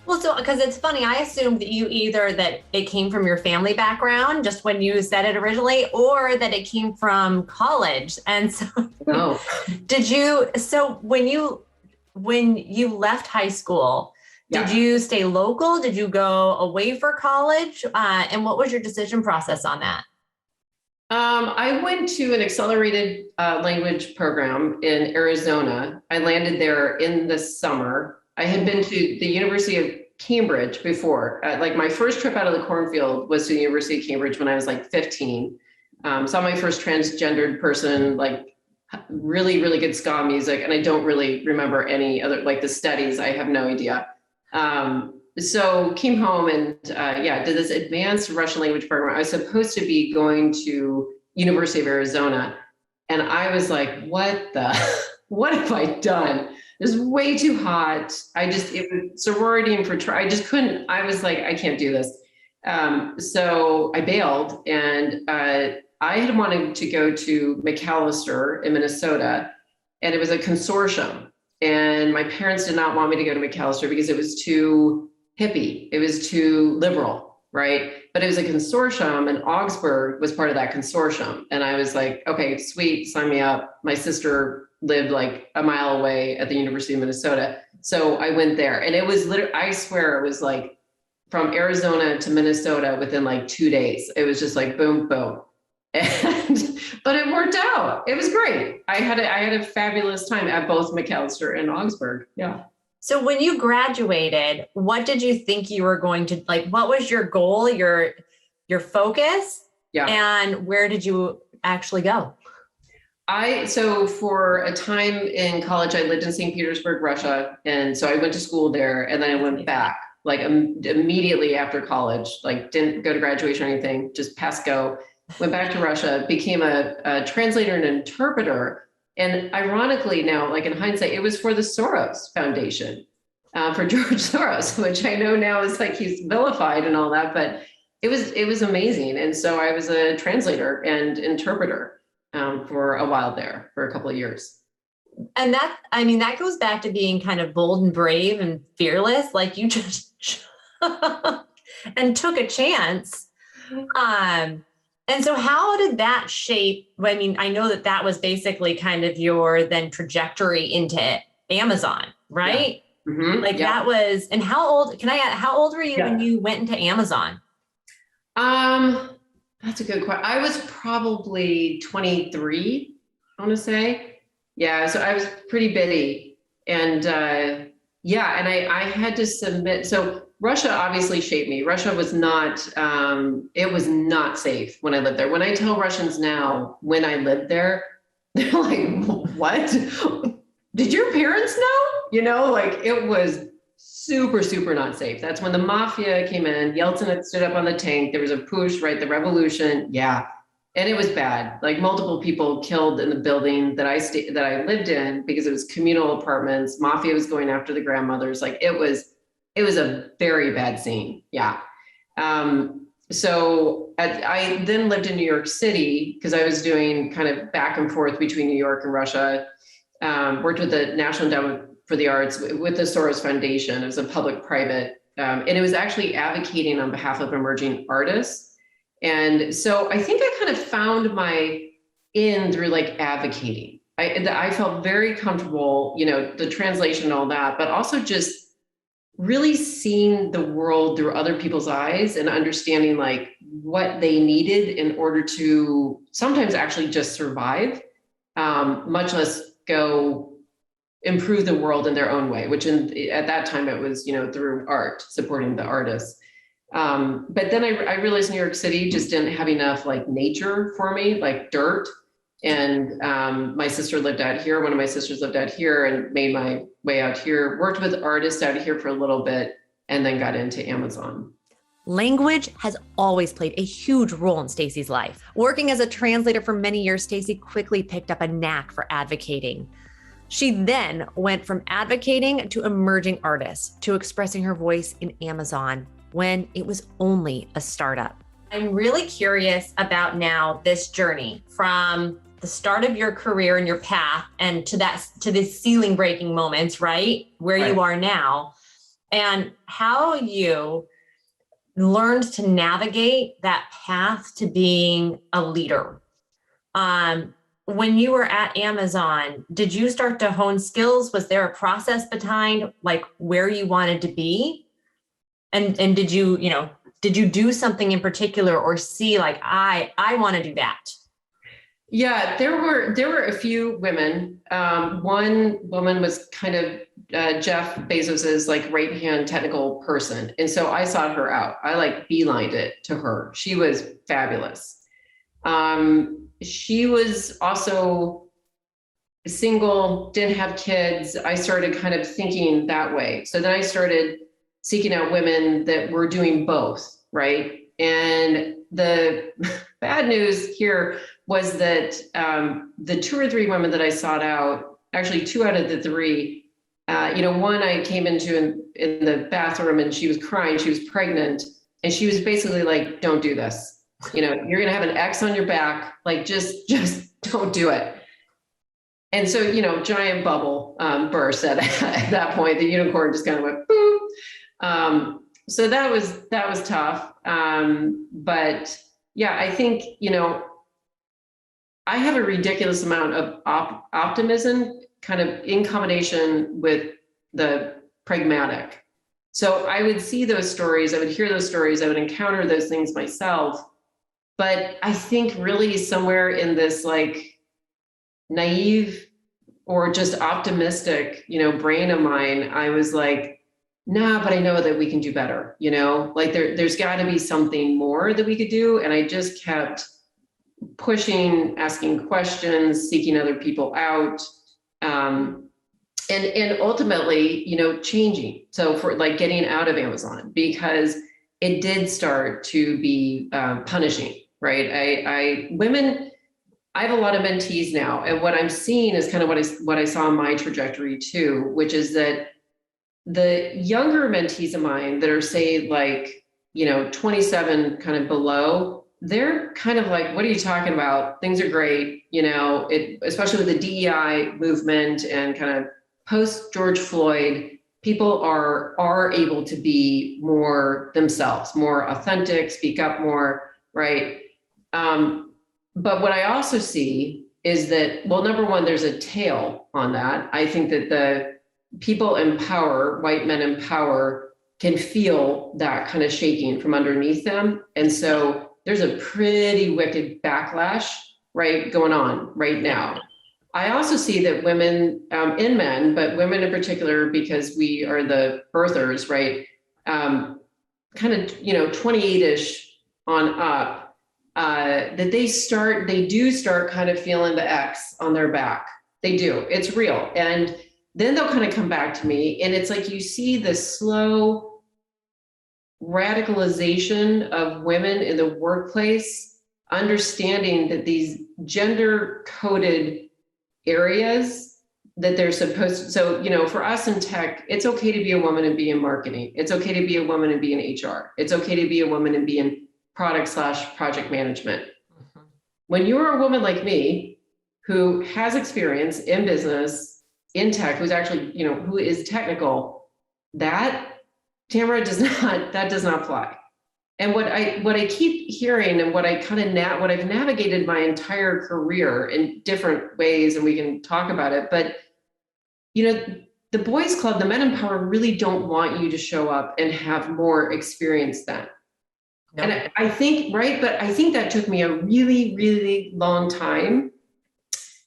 C: Well, so because it's funny, I assumed that that it came from your family background, just when you said it originally, or that it came from college. And so, so when you left high school, did you stay local? Did you go away for college? And what was your decision process on that?
A: I went to an accelerated language program in Arizona. I landed there in the summer. I had been to the University of Cambridge before. Like my first trip out of the cornfield was to the University of Cambridge when I was like 15. Saw my first transgendered person, like really, really good ska music. And I don't really remember any other, like the studies, I have no idea. So came home and did this advanced Russian language program. I was supposed to be going to University of Arizona. And I was like, what have I done? It was way too hot. It was sorority and fraternity. I just couldn't, I was like, I can't do this. So I bailed, and I had wanted to go to McAllister in Minnesota, and it was a consortium. And my parents did not want me to go to McAllister because it was too hippie. It was too liberal, right? But it was a consortium, and Augsburg was part of that consortium. And I was like, okay, sweet, sign me up. My sister lived like a mile away at the University of Minnesota. So I went there, and it was literally, I swear it was like from Arizona to Minnesota within like 2 days. It was just like, boom, boom. But it worked out. It was great. I had a fabulous time at both McAllister and Augsburg. Yeah.
C: So when you graduated, what did you think you were going to, like, what was your goal, your focus? Yeah. And where did you actually go?
A: So for a time in college, I lived in St. Petersburg, Russia. And so I went to school there, and then I went back like immediately after college, like didn't go to graduation or anything, just passed go, went back to Russia, became a translator and interpreter. And ironically now, like in hindsight, it was for the Soros Foundation, for George Soros, which I know now is like he's vilified and all that, but it was amazing. And so I was a translator and interpreter for a while there, for a couple of years.
C: And that goes back to being kind of bold and brave and fearless, like you just and took a chance. And so how did that shape, I know that was basically kind of your then trajectory into Amazon, right? Yeah. Mm-hmm. That was, and how old were you when you went into Amazon?
A: That's a good question. I was probably 23, I want to say. Yeah. So I was pretty bitty, and and I had to submit. So Russia obviously shaped me. Russia was not, it was not safe when I lived there. When I tell Russians now, when I lived there, they're like, what? Did your parents know? Like it was super, super not safe. That's when the mafia came in. Yeltsin had stood up on the tank. There was a push, right? The revolution. Yeah. And it was bad. Like multiple people killed in the building that I lived in because it was communal apartments. Mafia was going after the grandmothers. Like it was a very bad scene. Yeah. So I then lived in New York City because I was doing kind of back and forth between New York and Russia. Worked with the National Endowment for the Arts with the Soros Foundation. It was a public-private, and it was actually advocating on behalf of emerging artists. And so I think I kind of found my in through like advocating. I felt very comfortable, the translation and all that, but also just really seeing the world through other people's eyes and understanding like what they needed in order to sometimes actually just survive, much less go improve the world in their own way, which at that time it was, through art, supporting the artists. But then I realized New York City just didn't have enough like nature for me, like dirt. And my sister lived out here. One of my sisters lived out here and made my way out here, worked with artists out here for a little bit, and then got into Amazon.
B: Language has always played a huge role in Stacey's life. Working as a translator for many years, Stacey quickly picked up a knack for advocating. She then went from advocating to emerging artists to expressing her voice in Amazon when it was only a startup.
C: I'm really curious about now this journey from the start of your career and your path and to the ceiling breaking moments, right? Where you are now, and how you learned to navigate that path to being a leader. When you were at Amazon, did you start to hone skills? Was there a process behind like where you wanted to be? And did you do something in particular or see like, I want to do that?
A: Yeah, there were a few women. One woman was kind of Jeff Bezos's like right-hand technical person. And so I sought her out. I like beelined it to her. She was fabulous. She was also single, didn't have kids. I started kind of thinking that way. So then I started seeking out women that were doing both, right? And the bad news here was that the 2 or 3 women that I sought out, actually 2 out of the 3, one I came into in the bathroom and she was crying, she was pregnant, and she was basically like, don't do this. You're going to have an X on your back. Like, just don't do it. And so, giant bubble burst at that point. The unicorn just kind of went, boom. So that was tough. But yeah, I think, I have a ridiculous amount of optimism kind of in combination with the pragmatic. So I would see those stories, I would hear those stories, I would encounter those things myself. But I think really somewhere in this like naive or just optimistic, brain of mine, I was like, nah, but I know that we can do better, like there's got to be something more that we could do. And I just kept pushing, asking questions, seeking other people out, and ultimately, changing. So for like getting out of Amazon, because it did start to be punishing, right? I have a lot of mentees now, and what I'm seeing is kind of what I saw in my trajectory too, which is that the younger mentees of mine that are say like, 27 kind of below, they're kind of like, what are you talking about? Things are great. Especially with the DEI movement and kind of post George Floyd, people are able to be more themselves, more authentic, speak up more, right? But what I also see is that, well, number one, there's a tail on that. I think that the people in power, white men in power, can feel that kind of shaking from underneath them. And so there's a pretty wicked backlash, right, going on right now. I also see that women and men, but women in particular, because we are the birthers, right, kind of, 28-ish on up, that they do start kind of feeling the X on their back. They do, it's real. And then they'll kind of come back to me, and it's like you see the slow radicalization of women in the workplace, understanding that these gender coded areas that they're supposed to, so, for us in tech, it's okay to be a woman and be in marketing. It's okay to be a woman and be in HR. It's okay to be a woman and be in product/project management. Mm-hmm. When you're a woman like me, who has experience in business, in tech, who's actually, who is technical, that Tamara does not fly. And what I keep hearing, and what I've navigated my entire career in different ways, and we can talk about it, but the boys club, the men in power really don't want you to show up and have more experience than. No. And I think, right, but I think that took me a really, really long time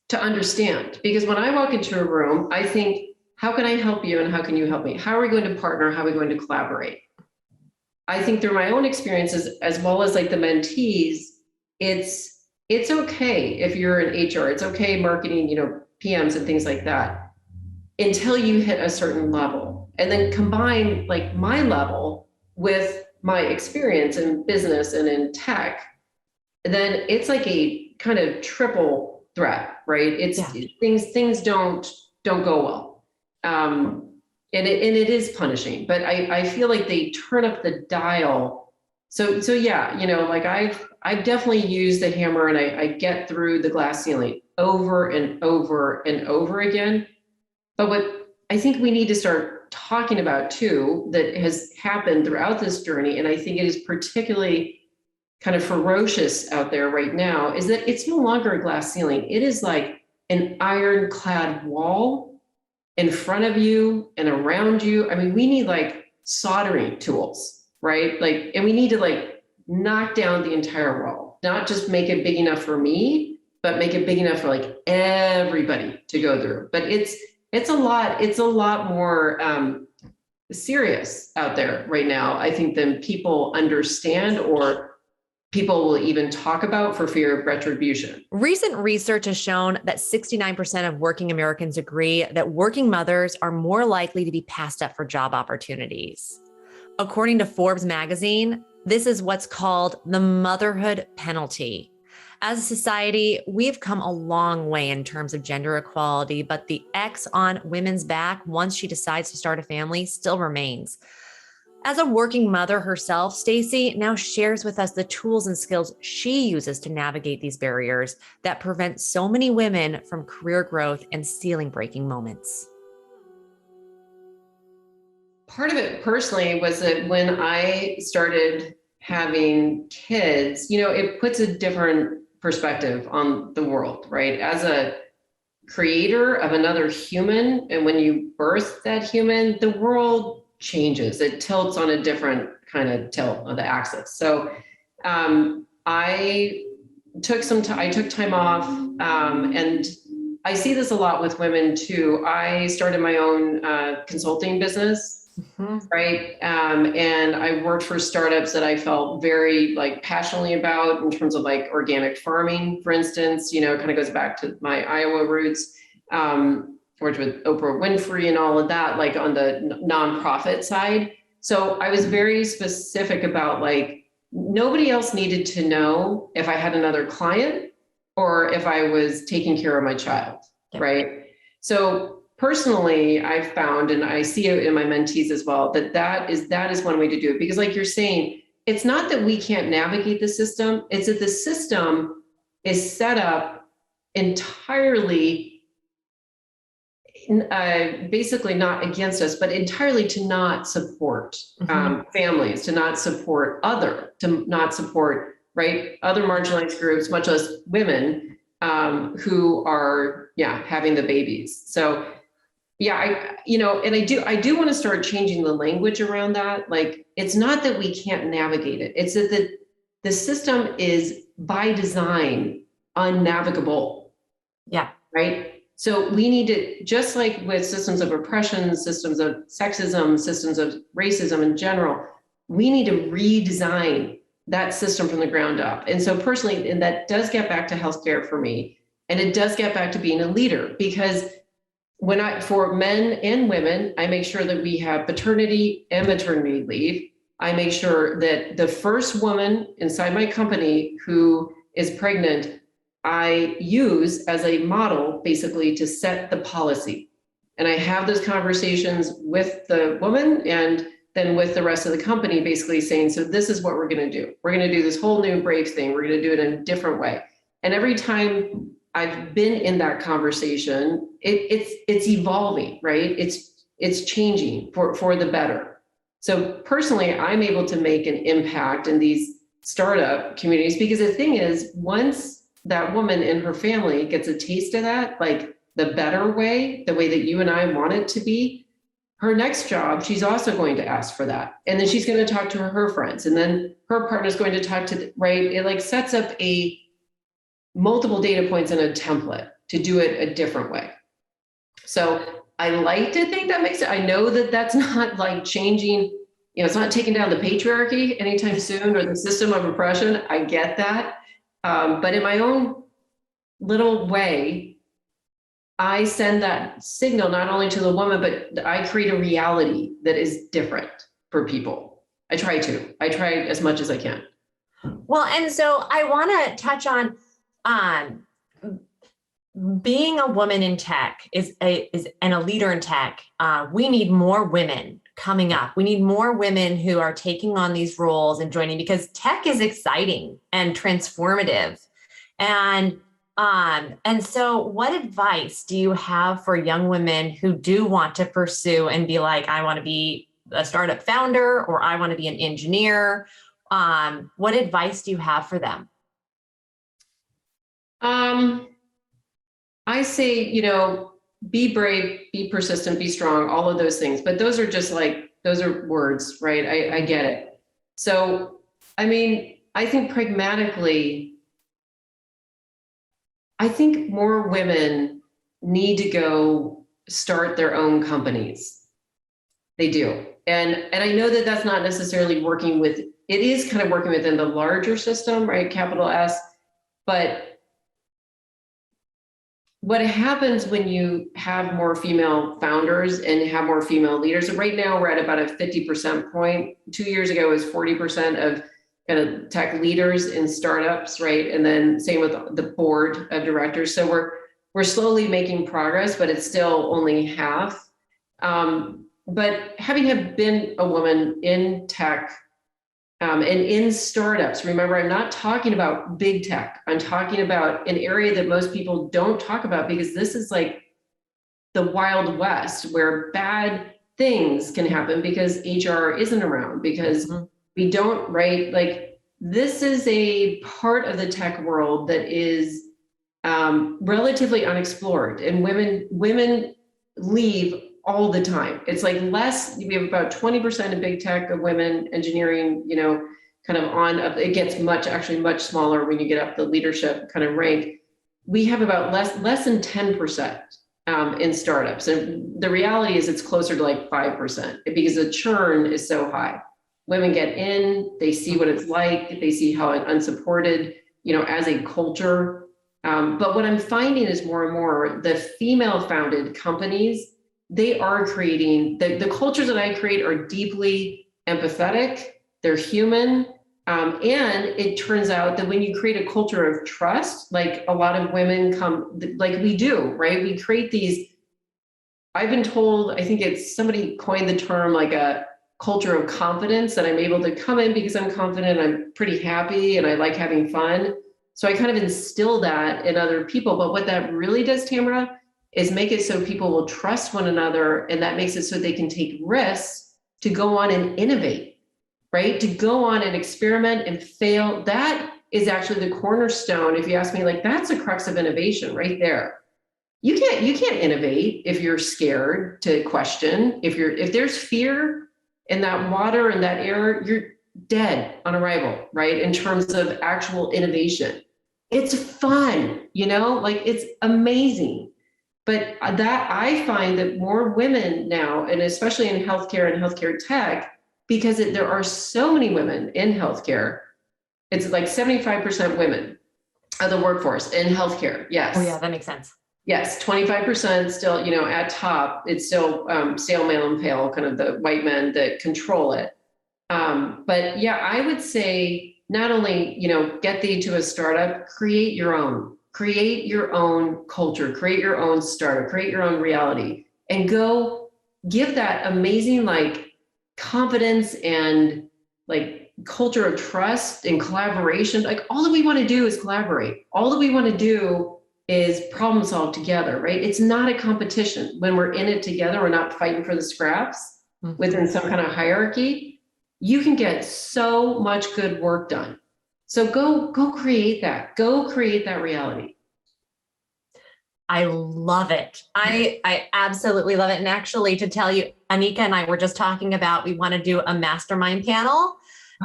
A: to understand, because when I walk into a room, I think, how can I help you and how can you help me? How are we going to partner? How are we going to collaborate? I think through my own experiences, as well as like the mentees, it's okay if you're in HR, it's okay marketing, PMs and things like that, until you hit a certain level, and then combine like my level with my experience in business and in tech, then it's like a kind of triple threat, right? Things don't go well. And it is punishing, but I feel like they turn up the dial. So yeah, like I've definitely used the hammer, and I get through the glass ceiling over and over and over again. But what I think we need to start talking about too, that has happened throughout this journey, and I think it is particularly kind of ferocious out there right now, is that it's no longer a glass ceiling. It is like an ironclad wall in front of you and around you. I mean, we need like soldering tools, right? Like, and we need to like knock down the entire wall, not just make it big enough for me, but make it big enough for like everybody to go through. But it's a lot more serious out there right now, I think, than people understand or people will even talk about for fear of retribution.
B: Recent research has shown that 69% of working Americans agree that working mothers are more likely to be passed up for job opportunities. According to Forbes magazine, this is what's called the Motherhood Penalty. As a society, we've come a long way in terms of gender equality, but the X on women's back once she decides to start a family still remains. As a working mother herself, Stacey now shares with us the tools and skills she uses to navigate these barriers that prevent so many women from career growth and ceiling-breaking moments.
A: Part of it personally was that when I started having kids, it puts a different perspective on the world, right? As a creator of another human, and when you birth that human, the world changes. It tilts on a different kind of tilt of the axis. So I took time off, and I see this a lot with women too. I started my own consulting business. Mm-hmm. Right. And I worked for startups that I felt very like passionately about in terms of like organic farming, for instance, kind of goes back to my Iowa roots. Worked with Oprah Winfrey and all of that, like on the nonprofit side. So I was very specific about like, nobody else needed to know if I had another client or if I was taking care of my child. Yeah. Right. So personally, I've found, and I see it in my mentees as well, that is one way to do it. Because like you're saying, it's not that we can't navigate the system. It's that the system is set up entirely basically not against us, but entirely to not support families, to not support to not support, right, other marginalized groups, much less women who are, having the babies. So, and I do want to start changing the language around that. Like, it's not that we can't navigate it. It's that the system is by design unnavigable. Yeah. Right. So we need to, just like with systems of oppression, systems of sexism, systems of racism in general, we need to redesign that system from the ground up. And so personally, and that does get back to healthcare for me, and it does get back to being a leader, because for men and women, I make sure that we have paternity and maternity leave. I make sure that the first woman inside my company who is pregnant, I use as a model basically to set the policy. And I have those conversations with the woman and then with the rest of the company, basically saying, so this is what we're going to do. We're going to do this whole new brave thing. We're going to do it in a different way. And every time I've been in that conversation, it's evolving, right? It's changing for the better. So personally, I'm able to make an impact in these startup communities, because the thing is, once that woman and her family gets a taste of that, like the better way, the way that you and I want it to be, her next job, she's also going to ask for that. And then she's going to talk to her friends, and then her partner's going to talk to, right? It like sets up a multiple data points in a template to do it a different way. So I like to think that makes it, I know that that's not like changing, it's not taking down the patriarchy anytime soon or the system of oppression. I get that. But in my own little way, I send that signal not only to the woman, but I create a reality that is different for people. I try as much as I can.
C: Well, and so I want to touch on being a woman in tech and a leader in tech. We need more women coming up. We need more women who are taking on these roles and joining, because tech is exciting and transformative. And so what advice do you have for young women who do want to pursue and be like, I want to be a startup founder, or I want to be an engineer? What advice do you have for them?
A: I say, be brave, be persistent, be strong, all of those things. But those are just those are words, right? I get it. So, I mean, I think pragmatically, I think more women need to go start their own companies. They do. And I know that that's not necessarily working with, it is kind of working within the larger system, right? Capital S. But what happens when you have more female founders and have more female leaders? Right now, we're at about a 50% point. 2 years ago, it was 40% of kind of tech leaders in startups, right? And then same with the board of directors. So we're slowly making progress, but it's still only half. But having been a woman in tech and in startups, remember, I'm not talking about big tech. I'm talking about an area that most people don't talk about, because this is like the Wild West, where bad things can happen because HR isn't around, because we don't, right? Like, this is a part of the tech world that is relatively unexplored, and women leave all the time. It's like we have about 20% of big tech of women engineering, kind of on up. It gets much smaller when you get up the leadership kind of rank. We have about less than 10% in startups. And the reality is it's closer to like 5%, because the churn is so high. Women get in, they see what it's like, they see how unsupported, as a culture. But what I'm finding is more and more the female founded companies, they are creating, the cultures that I create are deeply empathetic, they're human. And it turns out that when you create a culture of trust, like a lot of women come, like we do, right? We create these, I've been told, I think it's somebody coined the term like a culture of confidence, that I'm able to come in because I'm confident, I'm pretty happy, and I like having fun. So I kind of instill that in other people. But what that really does, Tamara, is make it so people will trust one another, and that makes it so they can take risks to go on and innovate, right? To go on and experiment and fail. That is actually the cornerstone. If you ask me, like, that's the crux of innovation right there. You can't innovate if you're scared to question. If there's fear in that water and that air, you're dead on arrival, right? In terms of actual innovation. It's fun, like, it's amazing. But that I find that more women now, and especially in healthcare and healthcare tech, because there are so many women in healthcare, it's like 75% women of the workforce in healthcare. Yes.
C: Oh yeah, that makes sense.
A: Yes, 25% still, at top, it's still stale, male, and pale, kind of the white men that control it. But yeah, I would say not only, get thee to a startup, create your own culture, create your own startup, create your own reality, and go give that amazing, like, confidence and like culture of trust and collaboration. Like, all that we want to do is collaborate. All that we want to do is problem solve together, right? It's not a competition. When we're in it together, we're not fighting for the scraps within some kind of hierarchy. You can get so much good work done. So go create that. Go create that reality.
C: I love it. I absolutely love it. And actually, to tell you, Anika and I were just talking about, we want to do a mastermind panel.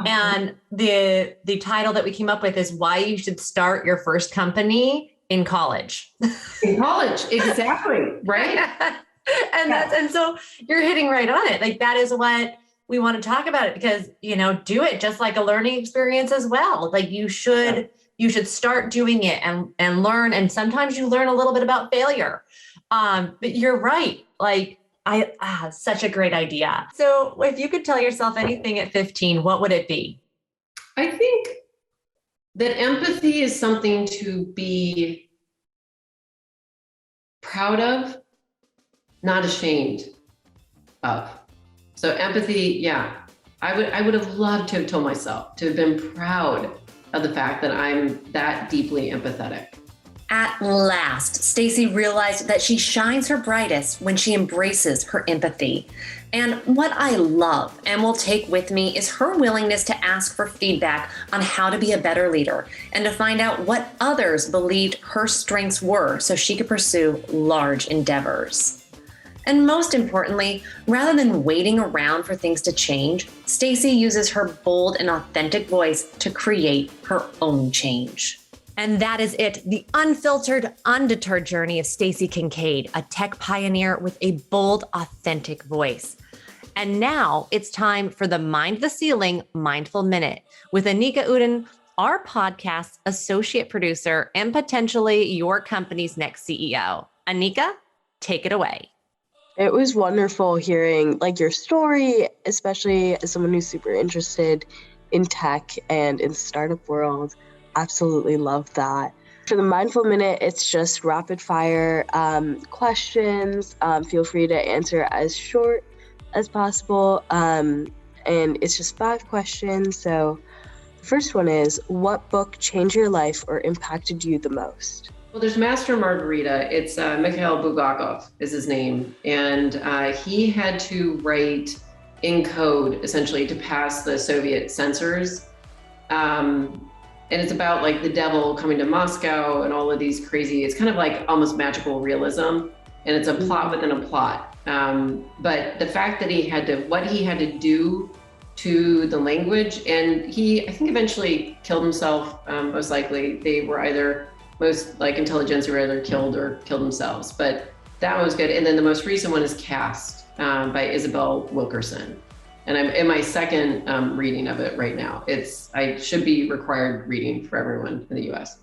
C: And the title that we came up with is Why You Should Start Your First Company in College.
A: In college, exactly, right?
C: And so you're hitting right on it. Like, that is what we want to talk about it, because, do it just like a learning experience as well. Like, you should start doing it and learn. And sometimes you learn a little bit about failure. But you're right. Like, Such a great idea. So if you could tell yourself anything at 15, what would it be?
A: I think that empathy is something to be proud of, not ashamed of. So empathy, yeah, I would have loved to have told myself to have been proud of the fact that I'm that deeply empathetic.
D: At last, Stacey realized that she shines her brightest when she embraces her empathy. And what I love and will take with me is her willingness to ask for feedback on how to be a better leader and to find out what others believed her strengths were so she could pursue large endeavors. And most importantly, rather than waiting around for things to change, Stacey uses her bold and authentic voice to create her own change.
B: And that is it, the unfiltered, undeterred journey of Stacey Kinkead, a tech pioneer with a bold, authentic voice. And now it's time for the Mind the Ceiling Mindful Minute with Anika Uden, our podcast's associate producer and potentially your company's next CEO. Anika, take it away.
E: It was wonderful hearing your story, especially as someone who's super interested in tech and in the startup world. Absolutely love that. For the Mindful Minute, it's just rapid fire questions. Feel free to answer as short as possible. And it's just 5 questions. So the first one is, what book changed your life or impacted you the most?
A: Well, there's Master Margarita. It's Mikhail Bulgakov is his name. And he had to write in code, essentially, to pass the Soviet censors. And it's about the devil coming to Moscow and all of these crazy, it's kind of almost magical realism. And it's a plot within a plot. But the fact that what he had to do to the language, and he, I think eventually killed himself, most likely. They were either, most intelligentsia were either killed or killed themselves, but that was good. And then the most recent one is Cast by Isabel Wilkerson. And I'm in my second reading of it right now. I should be required reading for everyone in the US.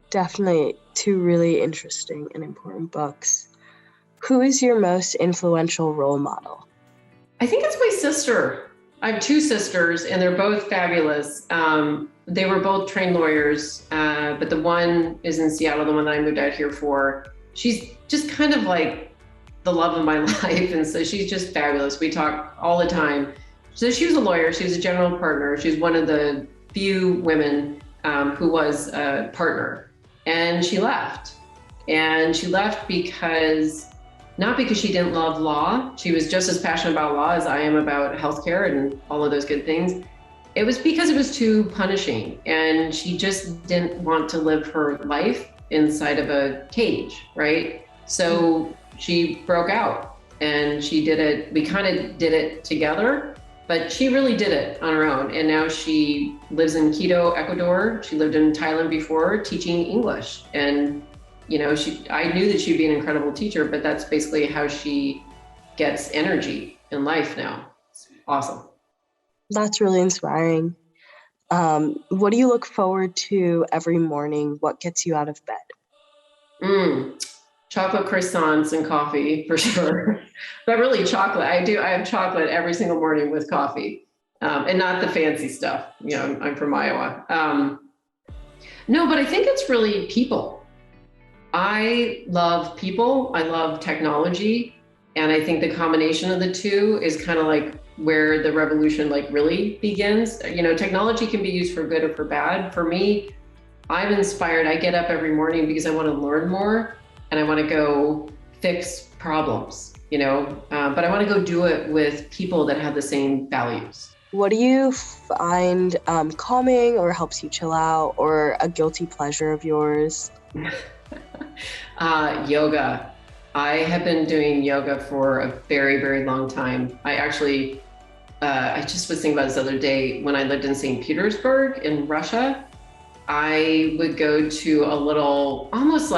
E: Definitely 2 really interesting and important books. Who is your most influential role model?
A: I think it's my sister. I have 2 sisters and they're both fabulous. They were both trained lawyers, but the one is in Seattle, the one that I moved out here for. She's just kind of the love of my life. And so she's just fabulous. We talk all the time. So she was a lawyer. She was a general partner. She's one of the few women who was a partner. And she left. And she left not because she didn't love law. She was just as passionate about law as I am about healthcare and all of those good things. It was because it was too punishing. And she just didn't want to live her life inside of a cage, right? So she broke out and she did it. We kind of did it together, but she really did it on her own. And now she lives in Quito, Ecuador. She lived in Thailand before, teaching English. And, I knew that she'd be an incredible teacher, but that's basically how she gets energy in life now. It's awesome.
E: That's really inspiring. What do you look forward to every morning? What gets you out of bed?
A: Chocolate croissants and coffee for sure, but really chocolate. I have chocolate every single morning with coffee, and not the fancy stuff. I'm from Iowa. No, but I think it's really people. I love people. I love technology. And I think the combination of the 2 is kind of where the revolution really begins. Technology can be used for good or for bad. For me, I'm inspired. I get up every morning because I want to learn more. And I want to go fix problems, but I want to go do it with people that have the same values.
E: What do you find calming or helps you chill out, or a guilty pleasure of yours?
A: Yoga. I have been doing yoga for a very, very long time. I actually, I just was thinking about this the other day. When I lived in St. Petersburg in Russia, I would go to a little, almost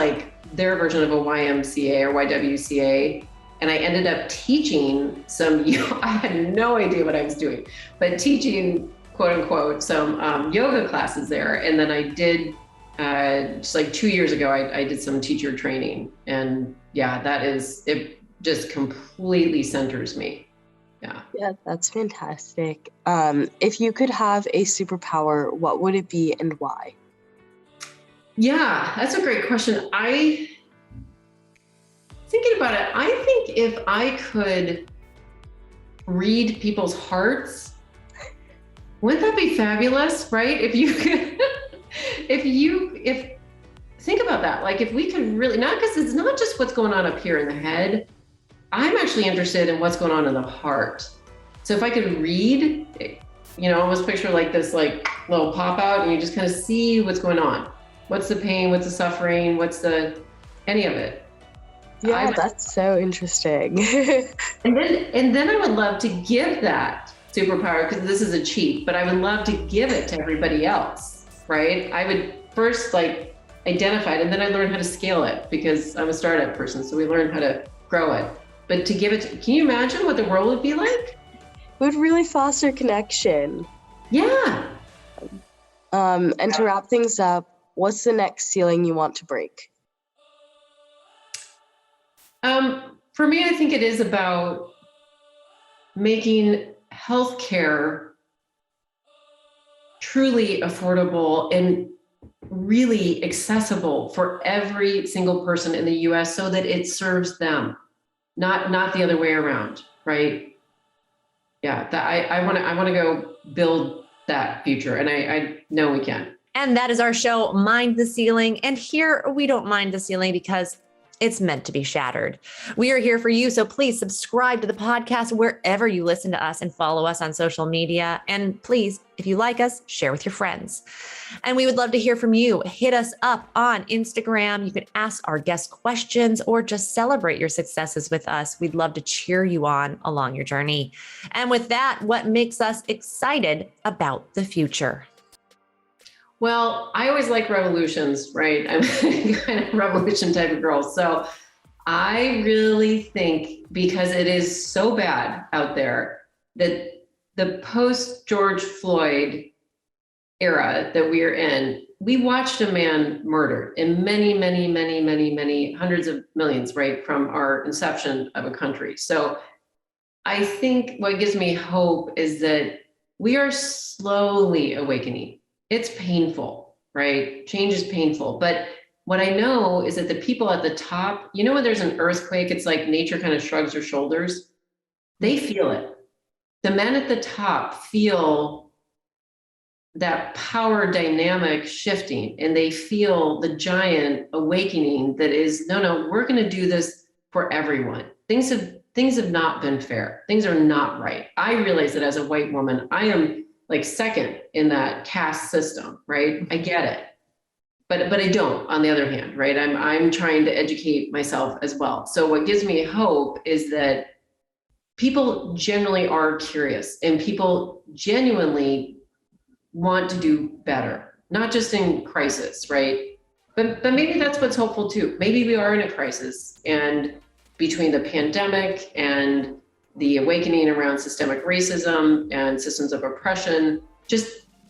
A: their version of a YMCA or YWCA. And I ended up teaching I had no idea what I was doing, but teaching, quote unquote, some yoga classes there. And then I did, just 2 years ago, I did some teacher training. And yeah, it just completely centers me. Yeah.
E: Yeah, that's fantastic. If you could have a superpower, what would it be and why?
A: Yeah, that's a great question. Thinking about it, I think if I could read people's hearts, wouldn't that be fabulous, right? If you could, think about that. Like if we could really, not because it's not just what's going on up here in the head. I'm actually interested in what's going on in the heart. So if I could read, almost picture like this, like little pop out, and you just kind of see what's going on. What's the pain? What's the suffering? Any of it?
E: Yeah, that's so interesting.
A: and then I would love to give that superpower, because this is a cheat, but I would love to give it to everybody else, right? I would first like identify it, and then I learned how to scale it, because I'm a startup person. So we learned how to grow it. But to give it, can you imagine what the world would be like?
E: It would really foster connection.
A: Yeah.
E: And to wrap things up, what's the next ceiling you want to break?
A: For me, I think it is about making healthcare truly affordable and really accessible for every single person in the US, so that it serves them, not the other way around, right? Yeah, I want to go build that future, and I know we can.
B: And that is our show, Mind the Ceiling. And here we don't mind the ceiling because it's meant to be shattered. We are here for you. So please subscribe to the podcast wherever you listen to us, and follow us on social media. And please, if you like us, share with your friends. And we would love to hear from you. Hit us up on Instagram. You can ask our guest questions or just celebrate your successes with us. We'd love to cheer you on along your journey. And with that, what makes us excited about the future?
A: Well, I always like revolutions, right? I'm a kind of revolution type of girl. So I really think, because it is so bad out there, that the post George Floyd era that we are in, we watched a man murdered, and many hundreds of millions, right, from our inception of a country. So I think what gives me hope is that we are slowly awakening. It's painful, right? Change is painful. But what I know is that the people at the top, when there's an earthquake, it's like nature kind of shrugs her shoulders. They feel it. The men at the top feel that power dynamic shifting, and they feel the giant awakening that is, no, we're going to do this for everyone. Things have not been fair. Things are not right. I realize that as a white woman, I am like second in that caste system, right? I get it, but I don't, on the other hand, right? I'm trying to educate myself as well. So what gives me hope is that people generally are curious, and people genuinely want to do better, not just in crisis, right? But maybe that's what's hopeful too. Maybe we are in a crisis, and between the pandemic and the awakening around systemic racism and systems of oppression,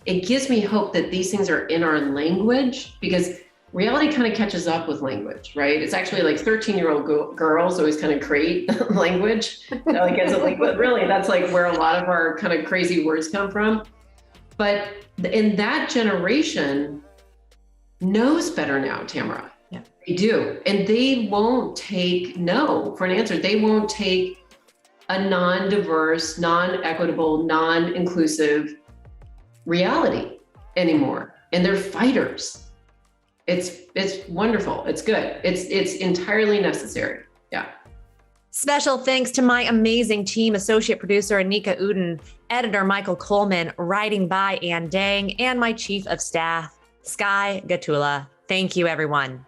A: it gives me hope that these things are in our language, because reality kind of catches up with language, right? It's actually like 13-year-old girls always kind of create language. Like as a language, really, that's like where a lot of our kind of crazy words come from. But in that generation knows better now, Tamara.
B: Yeah.
A: They do. And they won't take no for an answer. They won't take a non-diverse, non-equitable, non-inclusive reality anymore. And they're fighters. It's wonderful. It's good. It's entirely necessary. Yeah.
B: Special thanks to my amazing team, associate producer Anika Uden, editor Michael Coleman, writing by Ann Dang, and my chief of staff, Sky Gatula. Thank you, everyone.